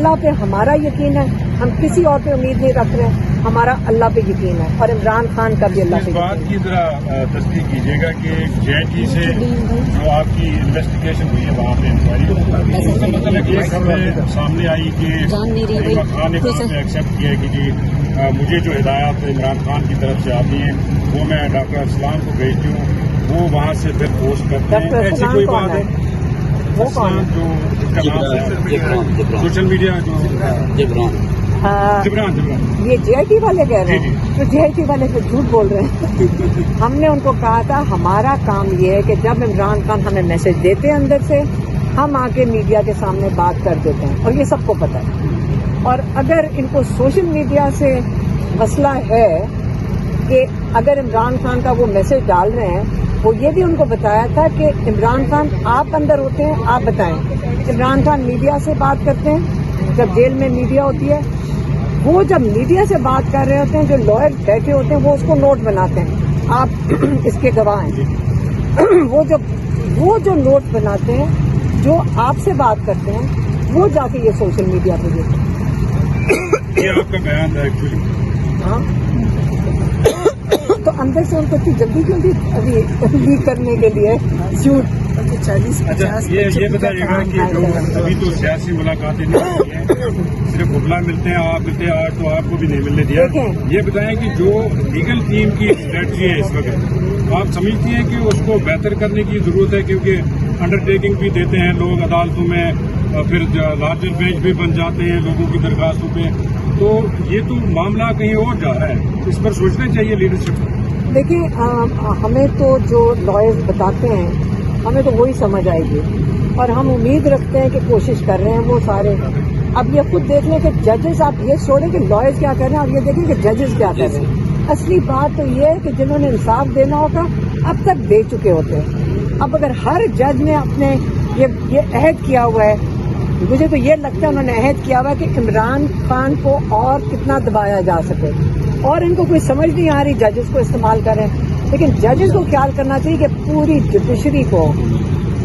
اللہ پہ ہمارا یقین ہے, ہم کسی اور پہ امید نہیں رکھ رہے ہیں, ہمارا اللہ پہ یقین ہے, اور عمران خان کا بھی اللہ پہ اس بات کی ذرا تصدیق کیجیے گا کہ JNT سے جو آپ کی انویسٹیگیشن ہوئی ہے وہاں پہ انکوائری, اس کا مطلب ہے کہ ایک خبر سامنے آئی کہ عمران خان نے کہا میں ایکسیپٹ کیا ہے کہ جی مجھے جو ہدایات عمران خان کی طرف سے آتی ہیں وہ میں ڈاکٹر ارسلان کو بھیجتی ہوں, وہ وہاں سے پھر پوسٹ کرتے ہیں, ایسی کوئی بات ہے؟ وہ کون ہے جو اس کا نام سوشل میڈیا جو جبران یہ JIT والے کہہ رہے ہیں, تو JIT والے تو جھوٹ بول رہے ہیں. ہم نے ان کو کہا تھا ہمارا کام یہ ہے کہ جب عمران خان ہمیں میسج دیتے ہیں اندر سے, ہم آ کے میڈیا کے سامنے بات کر دیتے ہیں, اور یہ سب کو پتہ ہے. اور اگر ان کو سوشل میڈیا سے مسئلہ ہے کہ اگر عمران خان کا وہ میسج ڈال رہے ہیں, وہ یہ بھی ان کو بتایا تھا کہ عمران خان آپ اندر ہوتے ہیں, آپ بتائیں. عمران خان میڈیا سے بات کرتے ہیں جب جیل میں میڈیا ہوتی ہے, وہ جب میڈیا سے بات کر رہے ہوتے ہیں جو لائر بیٹھے ہوتے ہیں وہ اس کو نوٹ بناتے ہیں, آپ اس کے گواہ ہیں. وہ جو نوٹ بناتے ہیں جو آپ سے بات کرتے ہیں وہ جا کے یہ سوشل میڈیا پہ دیتے ہیں. یہ آپ کا بیان ہے ایکچولی. ہاں, تو اندر سے ان کو اتنی جلدی کیوں ابھی لیک کرنے کے لیے جھوٹ. اچھا یہ بتائیے گا کہ جو ابھی تو سیاسی ملاقاتیں نہیں ہوئی ہیں, صرف بھٹلا ملتے ہیں, آپ ملتے ہیں, آج تو آپ کو بھی نہیں ملنے دیا. یہ بتائیں کہ جو لیگل ٹیم کی اسٹریٹجی ہے اس وقت, آپ سمجھتی ہیں کہ اس کو بہتر کرنے کی ضرورت ہے, کیونکہ انڈرٹیکنگ بھی دیتے ہیں لوگ عدالتوں میں, پھر لارجر بینچ بھی بن جاتے ہیں لوگوں کی درخواستوں پہ, تو یہ تو معاملہ کہیں اور جا رہا ہے, اس پر سوچنا چاہیے لیڈرشپ. دیکھیں, ہمیں تو جو لائرز بتاتے ہیں ہمیں تو وہی سمجھ آئے گی, اور ہم امید رکھتے ہیں کہ کوشش کر رہے ہیں وہ سارے. اب یہ خود دیکھ لیں کہ ججز, آپ یہ چھوڑیں کہ لائرز کیا کر رہے ہیں, آپ یہ دیکھیں کہ ججز کیا کر رہے ہیں. اصلی بات تو یہ ہے کہ جنہوں نے انصاف دینا ہوگا اب تک دے چکے ہوتے ہیں. اب اگر ہر جج نے اپنے یہ عہد کیا ہوا ہے, مجھے تو یہ لگتا ہے انہوں نے عہد کیا ہوا ہے کہ عمران خان کو اور کتنا دبایا جا سکے, اور ان کو کوئی سمجھ نہیں آ رہی ججز کو استعمال کریں. لیکن ججز کو خیال کرنا چاہیے کہ پوری جوڈیشری کو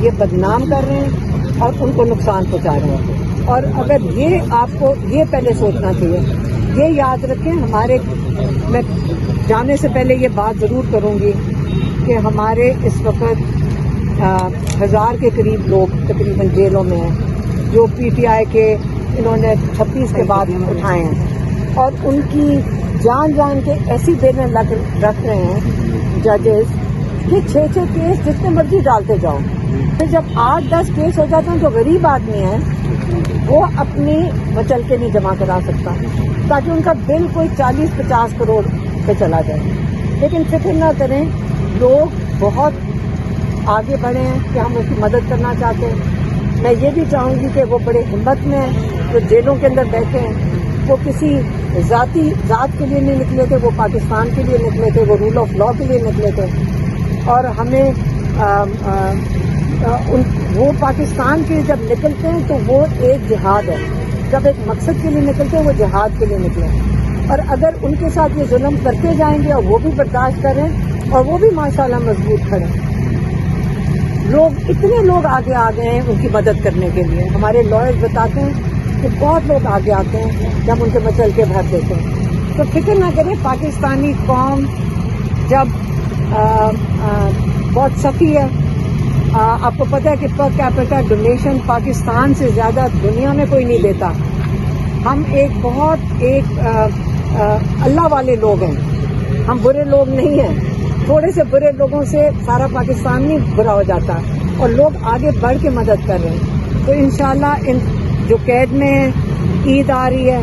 یہ بدنام کر رہے ہیں اور ان کو نقصان پہنچا رہے ہیں. اور اگر یہ آپ کو یہ پہلے سوچنا چاہیے, یہ یاد رکھیں, میں جانے سے پہلے یہ بات ضرور کروں گی کہ ہمارے اس وقت 1000 کے قریب لوگ تقریباً جیلوں میں ہیں جو PTI کے انہوں نے 36 کے بعد اٹھائے ہیں, اور ان کی جان کے ایسی دینے رکھ رہے ہیں ججز کہ 6 کیس جتنے مرضی ڈالتے جاؤ. پھر جب 8-10 کیس ہو جاتے ہیں تو غریب آدمی ہے وہ اپنی مچل کے نہیں جمع کرا سکتا, تاکہ ان کا بل کوئی 40-50 کروڑ پہ چلا جائے. لیکن فکر نہ کریں, لوگ بہت آگے بڑھے ہیں کہ ہم اس کی مدد کرنا چاہتے ہیں. میں یہ بھی چاہوں گی کہ وہ بڑے ہمت میں ہیں جو جیلوں کے اندر بیٹھے ہیں, وہ کسی ذات کے لیے نہیں نکلے تھے, وہ پاکستان کے لیے نکلے تھے, وہ رول آف لا کے لیے نکلے تھے. اور ہمیں وہ پاکستان کے جب نکلتے ہیں تو وہ ایک جہاد ہے, جب ایک مقصد کے لیے نکلتے ہیں وہ جہاد کے لیے نکلے. اور اگر ان کے ساتھ یہ ظلم کرتے جائیں گے اور وہ بھی برداشت کریں اور وہ بھی ماشاءاللہ مضبوط کھڑے, اتنے لوگ آگے آ گئے ہیں ان کی مدد کرنے کے لیے. ہمارے لائرز بتاتے ہیں کہ بہت لوگ آگے آتے ہیں جب ان کے مچل کے بھر دیتے ہیں. تو فکر نہ کریں, پاکستانی قوم جب بہت سخی ہے. آپ کو پتہ ہے کہ پر کیپیٹا ڈونیشن پاکستان سے زیادہ دنیا میں کوئی نہیں دیتا. ہم ایک اللہ والے لوگ ہیں, ہم برے لوگ نہیں ہیں. تھوڑے سے برے لوگوں سے سارا پاکستان نہیں برا ہو جاتا, اور لوگ آگے بڑھ کے مدد کر رہے ہیں. تو انشاءاللہ ان جو قید میں ہیں, عید آ رہی ہے,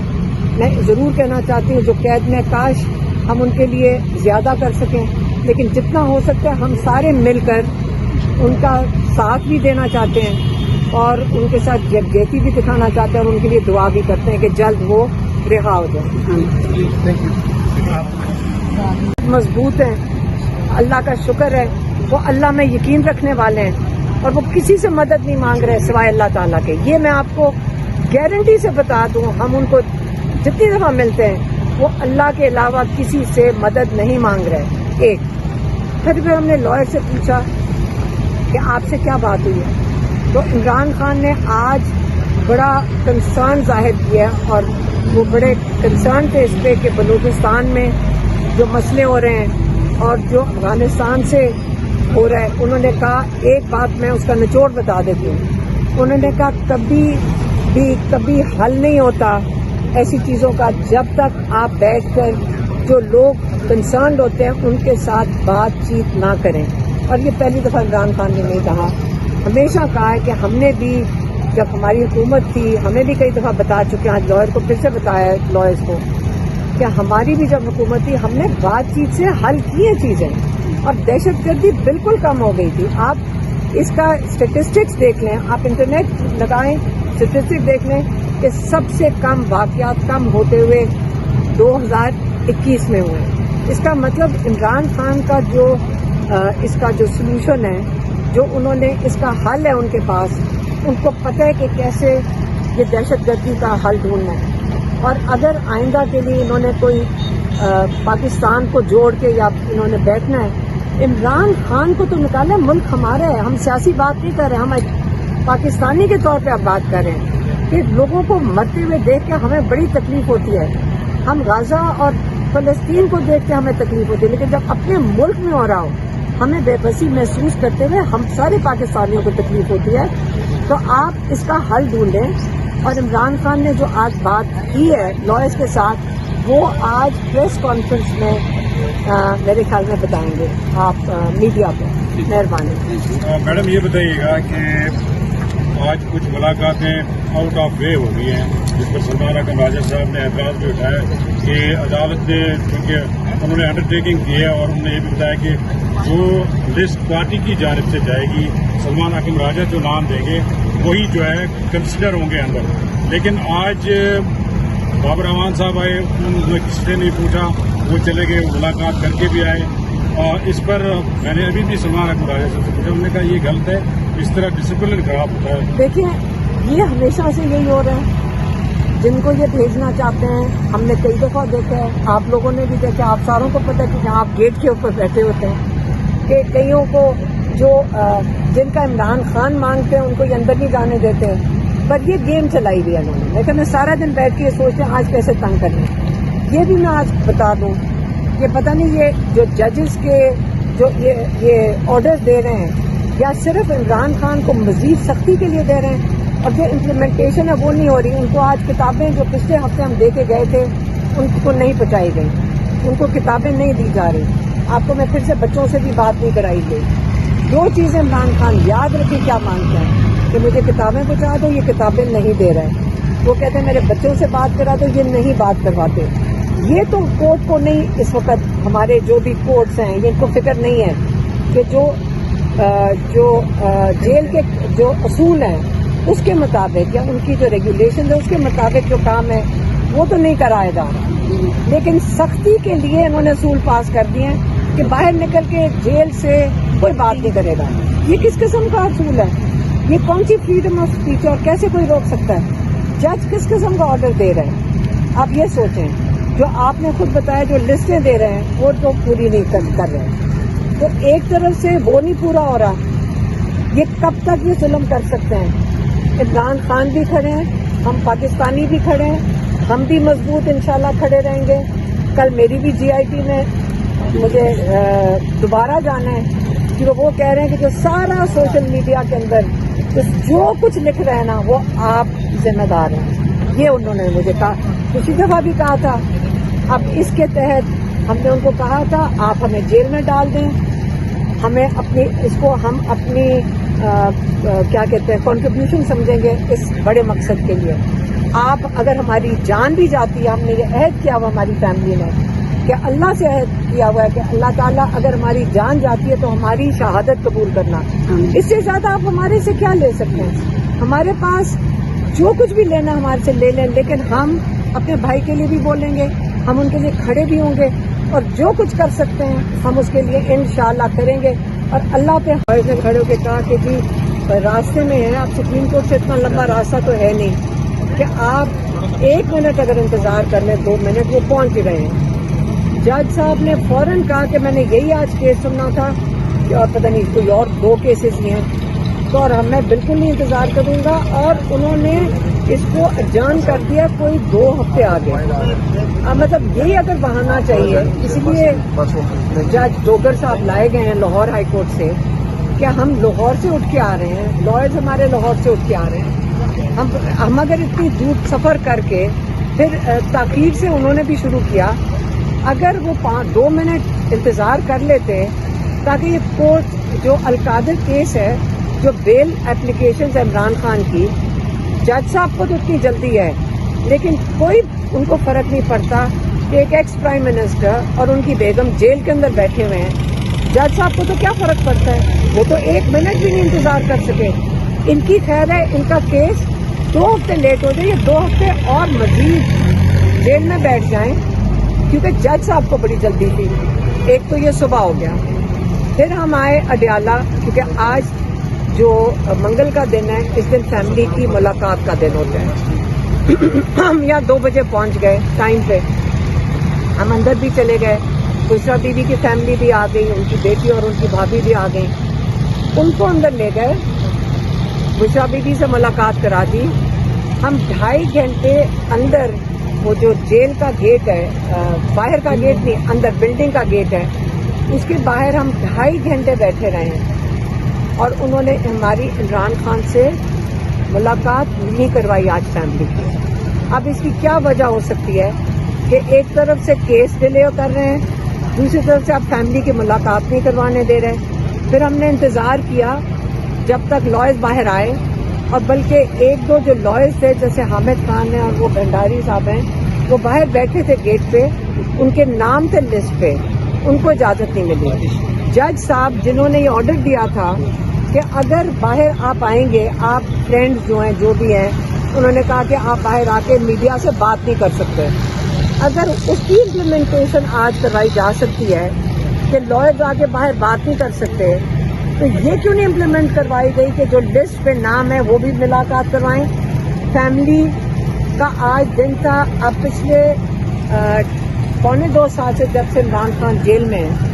میں ضرور کہنا چاہتی ہوں جو قید میں کاش ہم ان کے لیے زیادہ کر سکیں, لیکن جتنا ہو سکتا ہے ہم سارے مل کر ان کا ساتھ بھی دینا چاہتے ہیں اور ان کے ساتھ یکجہتی بھی دکھانا چاہتے ہیں, اور ان کے لیے دعا بھی کرتے ہیں کہ جلد وہ رہا ہو جائے. مضبوط ہیں, اللہ کا شکر ہے, وہ اللہ میں یقین رکھنے والے ہیں, اور وہ کسی سے مدد نہیں مانگ رہے سوائے اللہ تعالیٰ کے. یہ میں آپ کو گارنٹی سے بتا دوں, ہم ان کو جتنی دفعہ ملتے ہیں وہ اللہ کے علاوہ کسی سے مدد نہیں مانگ رہے. ایک پھر ہم نے لائر سے پوچھا کہ آپ سے کیا بات ہوئی ہے, تو عمران خان نے آج بڑا کنسرن ظاہر کیا اور وہ بڑے کنسرن تھے اس پہ کہ بلوچستان میں جو مسئلے ہو رہے ہیں اور جو افغانستان سے ہو رہا ہے. انہوں نے کہا ایک بات میں اس کا نچوڑ بتا دیتی ہوں. انہوں نے کہا کبھی حل نہیں ہوتا ایسی چیزوں کا جب تک آپ بیٹھ کر جو لوگ کنسرنڈ ہوتے ہیں ان کے ساتھ بات چیت نہ کریں. اور یہ پہلی دفعہ عمران خان نے نہیں کہا, ہمیشہ کہا ہے کہ ہم نے بھی جب ہماری حکومت تھی ہمیں بھی کئی دفعہ بتا چکے ہیں, آج لائر کو پھر سے بتایا لائرز کو کہ ہماری بھی جب حکومت تھی ہم نے بات چیت سے حل کی ہیں چیزیں اور دہشت گردی بالکل کم ہو گئی تھی. آپ اس کا اسٹیٹسٹکس دیکھ لیں, آپ انٹرنیٹ لگائیں اسٹیٹسٹک دیکھ لیں کہ سب سے کم واقعات کم ہوتے ہوئے 2021 میں ہوئے. اس کا مطلب عمران خان کا جو اس کا جو سلوشن ہے, جو انہوں نے اس کا حل ہے ان کے پاس, ان کو پتہ ہے کہ کیسے یہ دہشت گردی کا حل ڈھونڈنا ہے. اور اگر آئندہ کے لیے انہوں نے کوئی پاکستان کو جوڑ کے یا انہوں نے بیٹھنا ہے, عمران خان کو تو نکالیں, ملک ہمارا ہے. ہم سیاسی بات نہیں کر رہے, ہم پاکستانی کے طور پہ آپ بات کر رہے ہیں کہ لوگوں کو مرتے ہوئے دیکھ کے ہمیں بڑی تکلیف ہوتی ہے. ہم غزہ اور فلسطین کو دیکھ کے ہمیں تکلیف ہوتی ہے, لیکن جب اپنے ملک میں ہو رہا ہو ہمیں بے بسی محسوس کرتے ہوئے ہم سارے پاکستانیوں کو تکلیف ہوتی ہے. تو آپ اس کا حل ڈھونڈیں. اور عمران خان نے جو آج بات کی ہے لائرز کے ساتھ, وہ آج پریس کانفرنس میں میرے خیال میں بتائیں گے آپ میڈیا پہ. مہربانی. میڈم یہ بتائیے گا کہ آج کچھ ملاقاتیں آؤٹ آف وے ہو گئی ہیں جس پر سلمان اکرم راجہ صاحب نے اعتراض بھی اٹھایا کہ عدالت نے, کیونکہ انہوں نے انڈرٹیکنگ کی ہے اور انہوں نے یہ بھی بتایا کہ جو لسٹ پارٹی کی جانب سے جائے گی, سلمان اکرم راجہ جو نام دیں گے وہی جو ہے کنسیڈر ہوں گے اندر. لیکن آج بابر امان صاحب آئے, انہوں نے کسی سے نہیں پوچھا, وہ چلے گئے, ملاقات کر کے بھی آئے. اور اس پر میں نے ابھی بھی سلمان اکرم راجہ صاحب سے پوچھا, انہوں نے کہا یہ غلط ہے, اس طرح ڈسپلن خراب ہوتا ہے. دیکھیں یہ ہمیشہ سے یہی ہو رہا ہے, جن کو یہ بھیجنا چاہتے ہیں ہم نے کئی دفعہ دیکھا ہے, آپ لوگوں نے بھی دیکھا, آپ ساروں کو پتہ ہے کہ جہاں آپ گیٹ کے اوپر بیٹھے ہوتے ہیں کہ کئیوں کو جو جن کا عمران خان مانگتے ہیں ان کو یہ اندر نہیں جانے دیتے ہیں. پر یہ گیم چلائی ہوئی ہے انہوں نے, لیکن میں سارا دن بیٹھ کے یہ سوچتے ہیں آج کیسے تنگ کریں. یہ بھی میں آج بتا دوں, یہ پتہ نہیں یہ جو ججز کے جو یہ آرڈر دے رہے ہیں یا صرف عمران خان کو مزید سختی کے لیے دے رہے ہیں, اور جو امپلیمنٹیشن ہے وہ نہیں ہو رہی. ان کو آج کتابیں جو پچھلے ہفتے ہم دے کے گئے تھے ان کو نہیں پہنچائی گئی, ان کو کتابیں نہیں دی جا رہی. آپ کو میں پھر سے بچوں سے بھی بات نہیں کرائی گئی. دو چیزیں عمران خان یاد رکھیں کیا مانگتے ہیں کہ مجھے کتابیں پہنچا دو, یہ کتابیں نہیں دے رہے. وہ کہتے ہیں میرے بچوں سے بات کرا دو, یہ نہیں بات کرواتے. یہ تو کورٹ کو نہیں, اس وقت ہمارے جو بھی کورٹس ہیں ان کو فکر نہیں ہے کہ جو جیل کے جو اصول ہیں اس کے مطابق یا ان کی جو ریگولیشن ہے اس کے مطابق جو کام ہے وہ تو نہیں کرائے گا. لیکن سختی کے لیے انہوں نے اصول پاس کر دیے ہیں کہ باہر نکل کے جیل سے کوئی بات نہیں کرے گا. یہ کس قسم کا اصول ہے؟ یہ کون سی فریڈم آف اسپیچ اور کیسے کوئی روک سکتا ہے؟ جج کس قسم کا آرڈر دے رہے ہیں؟ آپ یہ سوچیں, جو آپ نے خود بتایا جو لسٹیں دے رہے ہیں وہ تو پوری نہیں کر رہے ہیں. تو ایک طرف سے وہ نہیں پورا ہو رہا, یہ کب تک یہ ظلم کر سکتے ہیں؟ عمران خان بھی کھڑے ہیں, ہم پاکستانی بھی کھڑے ہیں, ہم بھی مضبوط انشاءاللہ کھڑے رہیں گے. کل میری بھی جی آئی ٹی میں مجھے دوبارہ جانا ہے کہ وہ کہہ رہے ہیں کہ جو سارا سوشل میڈیا کے اندر جو کچھ لکھ رہے ہیں نا وہ آپ ذمہ دار ہیں. یہ انہوں نے مجھے کہا, اسی دفعہ بھی کہا تھا. اب اس کے تحت ہم نے ان کو کہا تھا آپ ہمیں جیل میں ڈال دیں, ہمیں اپنی اس کو ہم اپنی کیا کہتے ہیں کنٹریبیوشن سمجھیں گے اس بڑے مقصد کے لیے. آپ اگر ہماری جان بھی جاتی ہے, ہم نے یہ عہد کیا ہوا ہماری فیملی نے کہ اللہ سے عہد کیا ہوا ہے کہ اللہ تعالیٰ اگر ہماری جان جاتی ہے تو ہماری شہادت قبول کرنا. اس سے زیادہ آپ ہمارے سے کیا لے سکتے ہیں؟ ہمارے پاس جو کچھ بھی لینا ہمارے سے لے لیں, لیکن ہم اپنے بھائی کے لیے بھی بولیں گے, ہم ان کے لیے کھڑے بھی ہوں گے, اور جو کچھ کر سکتے ہیں ہم اس کے لیے انشاءاللہ کریں گے. اور اللہ پہ نے کھڑے ہو کے کہا کہ جی راستے میں ہے, آپ سپریم کورٹ سے اتنا لمبا راستہ تو ہے نہیں کہ آپ 1 منٹ اگر انتظار کر لیں 2 منٹ وہ پہنچ گئے ہیں. جج صاحب نے فوراً کہا کہ میں نے یہی آج کیس سننا تھا اور پتہ نہیں کوئی اور 2 کیسز ہی ہیں, تو اور میں بالکل نہیں انتظار کروں گا. اور انہوں نے اس کو اڈجرن کر دیا کوئی 2 ہفتے آگے. مطلب یہی اگر بہانا چاہیے. اسی لیے جج ڈوگر صاحب لائے گئے ہیں لاہور ہائی کورٹ سے کہ ہم لاہور سے اٹھ کے آ رہے ہیں, لائرز ہمارے لاہور سے اٹھ کے آ رہے ہیں. ہم اگر اتنی دور سفر کر کے پھر تاخیر سے انہوں نے بھی شروع کیا, اگر وہ 2 منٹ انتظار کر لیتے تاکہ یہ کورٹ جو القادر کیس ہے, جو بیل اپلیکیشنز عمران خان کی, جج صاحب کو تو اتنی جلدی ہے لیکن کوئی ان کو فرق نہیں پڑتا کہ ایک ایکس پرائم منسٹر اور ان کی بیگم جیل کے اندر بیٹھے ہوئے ہیں. جج صاحب کو تو کیا فرق پڑتا ہے, وہ تو 1 منٹ بھی نہیں انتظار کر سکے. ان کی خیر ہے ان کا کیس 2 ہفتے لیٹ ہو جائے, یہ 2 ہفتے اور مزید جیل میں بیٹھ جائیں کیونکہ جج صاحب کو بڑی جلدی تھی. ایک تو یہ صبح ہو گیا. پھر ہم آئے اڈیالہ کیونکہ آج جو منگل کا دن ہے اس دن فیملی کی ملاقات کا دن ہوتا ہے. ہم یہاں 2 بجے پہنچ گئے ٹائم پہ. ہم اندر بھی چلے گئے, بشرا بیوی کی فیملی بھی آ گئی, ان کی بیٹی اور ان کی بھابھی بھی آ گئی. ان کو اندر لے گئے, بشرا بیوی سے ملاقات کرا دی. ہم 2.5 گھنٹے اندر وہ جو جیل کا گیٹ ہے, باہر کا گیٹ نہیں, اندر بلڈنگ کا گیٹ ہے, اس کے باہر ہم 2.5 گھنٹے بیٹھے رہے ہیں. اور انہوں نے ہماری عمران خان سے ملاقات نہیں کروائی آج فیملی کی. اب اس کی کیا وجہ ہو سکتی ہے کہ ایک طرف سے کیس ڈیلے کر رہے ہیں, دوسری طرف سے آپ فیملی کی ملاقات نہیں کروانے دے رہے. پھر ہم نے انتظار کیا جب تک لائرز باہر آئے, اور بلکہ 1-2 جو لائرز تھے جیسے حامد خان ہیں اور وہ بھنڈاری صاحب ہیں, وہ باہر بیٹھے تھے گیٹ پہ, ان کے نام تھے لسٹ پہ, ان کو اجازت نہیں ملی. جج صاحب جنہوں نے یہ آرڈر دیا تھا کہ اگر باہر آپ آئیں گے, آپ فرینڈز جو ہیں جو بھی ہیں, انہوں نے کہا کہ آپ باہر آ کے میڈیا سے بات نہیں کر سکتے. اگر اس کی امپلیمنٹیشن آج کروائی جا سکتی ہے کہ لائرز آ کے باہر بات نہیں کر سکتے, تو یہ کیوں نہیں امپلیمنٹ کروائی گئی کہ جو لسٹ پہ نام ہے وہ بھی ملاقات کروائیں. فیملی کا آج دن تھا. اب پچھلے 2.25 سال سے جب سے عمران خان جیل میں ہے,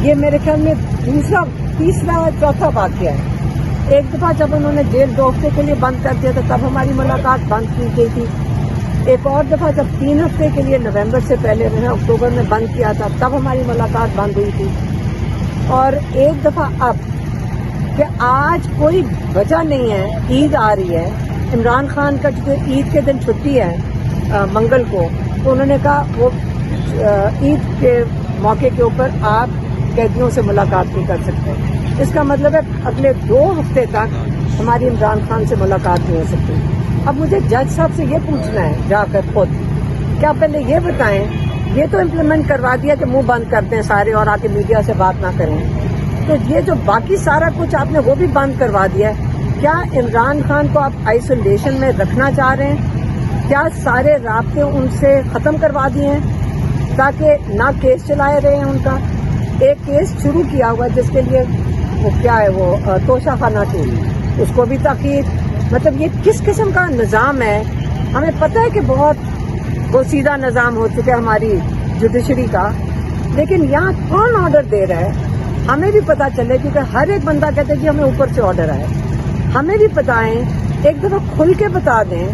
یہ میرے خیال میں تیسرا چوتھا واقعہ ہے. ایک دفعہ جب انہوں نے جیل 2 ہفتے کے لیے بند کر دیا تھا تب ہماری ملاقات بند کی گئی تھی. ایک اور دفعہ جب 3 ہفتے کے لیے نومبر سے پہلے انہوں نے اکتوبر میں بند کیا تھا تب ہماری ملاقات بند ہوئی تھی. اور ایک دفعہ اب کہ آج کوئی وجہ نہیں ہے, عید آ رہی ہے, عمران خان کا جو عید کے دن چھٹی ہے منگل کو, تو انہوں نے کہا وہ عید کے موقع کے اوپر آپ قیدیوں سے ملاقات نہیں کر سکتے. اس کا مطلب ہے اگلے 2 ہفتے تک ہماری عمران خان سے ملاقات نہیں ہو سکتی. اب مجھے جج صاحب سے یہ پوچھنا ہے جا کر خود کہ آپ پہلے یہ بتائیں, یہ تو امپلیمنٹ کروا دیا کہ منہ بند کرتے ہیں سارے اور آ کے میڈیا سے بات نہ کریں, تو یہ جو باقی سارا کچھ آپ نے وہ بھی بند کروا دیا ہے. کیا عمران خان کو آپ آئسولیشن میں رکھنا چاہ رہے ہیں؟ کیا سارے رابطے ان سے ختم کروا دیے ہیں تاکہ نہ کیس چلائے رہے ہیں ان کا؟ ایک کیس شروع کیا ہوا جس کے لیے وہ کیا ہے وہ توشہ خانہ ٹول, اس کو بھی تاخیر. مطلب یہ کس قسم کا نظام ہے؟ ہمیں پتہ ہے کہ بہت پوشیدہ نظام ہو چکا ہے ہماری جوڈیشری کا, لیکن یہاں کون آرڈر دے رہا ہے ہمیں بھی پتہ چلے, کیونکہ ہر ایک بندہ کہتا ہے کہ ہمیں اوپر سے آرڈر آئے. ہمیں بھی بتائیں, ایک دفعہ کھل کے بتا دیں.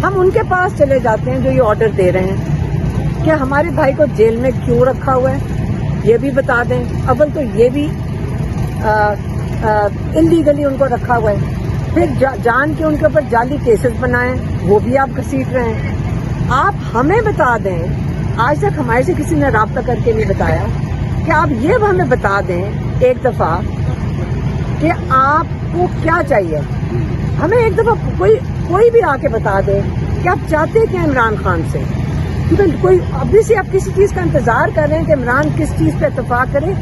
ہم ان کے پاس چلے جاتے ہیں جو یہ آرڈر دے رہے ہیں کہ ہمارے بھائی کو جیل میں کیوں رکھا ہوا ہے, یہ بھی بتا دیں. اول تو یہ بھی انلیگلی ان کو رکھا ہوا ہے, پھر جان کے ان کے اوپر جعلی کیسز بنائیں, وہ بھی آپ گھسیٹ رہے ہیں. آپ ہمیں بتا دیں, آج تک ہمارے سے کسی نے رابطہ کر کے نہیں بتایا, کہ آپ یہ ہمیں بتا دیں ایک دفعہ کہ آپ کو کیا چاہیے. ہمیں ایک دفعہ کوئی بھی آ کے بتا دے کہ آپ چاہتے کیا عمران خان سے, کیونکہ کوئی ابھی سے آپ کسی چیز کا انتظار کر رہے ہیں کہ عمران کس چیز پہ اتفاق کرے.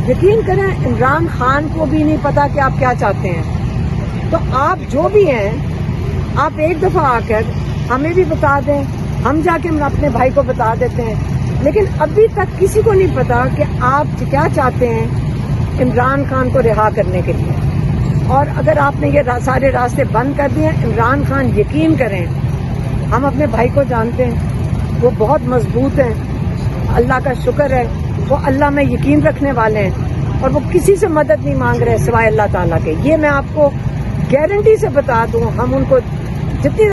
یقین کریں عمران خان کو بھی نہیں پتا کہ آپ کیا چاہتے ہیں. تو آپ جو بھی ہیں آپ ایک دفعہ آ کر ہمیں بھی بتا دیں, ہم جا کے اپنے بھائی کو بتا دیتے ہیں. لیکن ابھی تک کسی کو نہیں پتا کہ آپ کیا چاہتے ہیں عمران خان کو رہا کرنے کے لیے. اور اگر آپ نے یہ سارے راستے بند کر دیے, عمران خان یقین کریں ہم اپنے بھائی کو جانتے ہیں, وہ بہت مضبوط ہیں, اللہ کا شکر ہے وہ اللہ میں یقین رکھنے والے ہیں, اور وہ کسی سے مدد نہیں مانگ رہے سوائے اللہ تعالیٰ کے. یہ میں آپ کو گارنٹی سے بتا دوں, ہم ان کو جتنی